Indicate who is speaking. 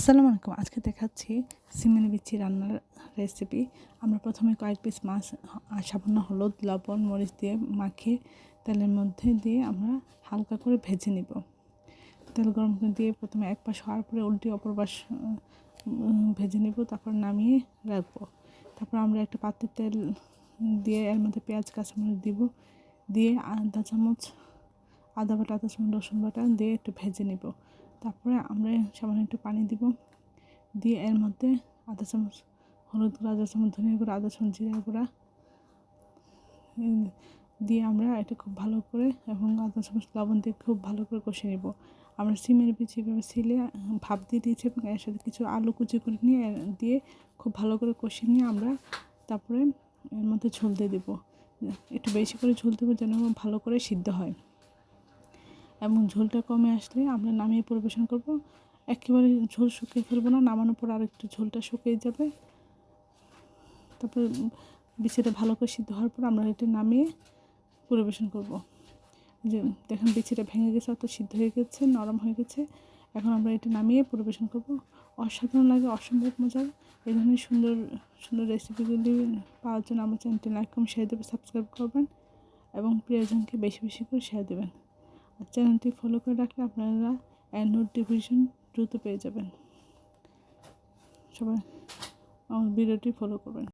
Speaker 1: আসসালামু আলাইকুম। আজকে দেখাচ্ছি সিমের বিচি রান্নার রেসিপি। আমরা প্রথমে কয়েক পিস মাছ সামান্য হলুদ, লবণ, মরিচ দিয়ে মাখিয়ে তেলের মধ্যে দিয়ে আমরা হালকা করে ভেজে নিব। তেল গরম করে দিয়ে প্রথমে এক পাশ হওয়ার পরে উল্টে অপর পাশ ভেজে নিব, তারপর নামিয়ে রাখবো। তারপর আমরা একটা পাত্রে তেল দিয়ে এর মধ্যে পেঁয়াজ, কাঁচামরিচ দিব, দিয়ে আদা বাটা, আদা চামচ রসুন বাটা দিয়ে একটু ভেজে নিব। তারপরে আমরা সামান্য একটু পানি দিব, দিয়ে এর মধ্যে আধা চামচ হলুদ গুঁড়া, আধা চামচ ধনিয়া গুঁড়া, আধা চামচ জিরা গুঁড়া দিয়ে আমরা এটা খুব ভালো করে এবং আধা চামচ লবণ দিয়ে খুব ভালো করে কষে নেব। আমরা সিমের বিচি এভাবে ছিলে ভাপ দিয়ে দিয়েছি এবং এর সাথে কিছু আলু কুচি করে নিয়ে দিয়ে খুব ভালো করে কষিয়ে নিয়ে আমরা তারপরে এর মধ্যে ঝোল দিয়ে দেবো। একটু বেশি করে ঝোল দেবো যেন ভালো করে সিদ্ধ হয়, এবং ঝোলটা কমে আসলে আমরা নামিয়ে পরিবেশন করব। একেবারে ঝোল শুকিয়ে ফেলবো না, নামানোর পর আর একটু ঝোলটা শুকিয়ে যাবে। তারপর বিচিটা ভালো করে সিদ্ধ হওয়ার পর আমরা এটা নামিয়ে পরিবেশন করব। যে দেখেন বিচিটা ভেঙে গেছে, অত সিদ্ধ হয়ে গেছে, নরম হয়ে গেছে। এখন আমরা এটা নামিয়ে পরিবেশন করব। অসাধারণ লাগে, অসম্ভব মজার। এই ধরনের সুন্দর সুন্দর রেসিপিগুলি পাওয়ার জন্য আমার চ্যানেলটি লাইক কমেন্ট শেয়ার দেবেন, সাবস্ক্রাইব করবেন এবং প্রিয়জনকে বেশি বেশি করে শেয়ার দেবেন। আর চ্যানেলটি ফলো করে রাখলে আপনারা নোটিফিকেশন দ্রুত পেয়ে যাবেন। সবাই আমার ভিডিওটি ফলো করবেন।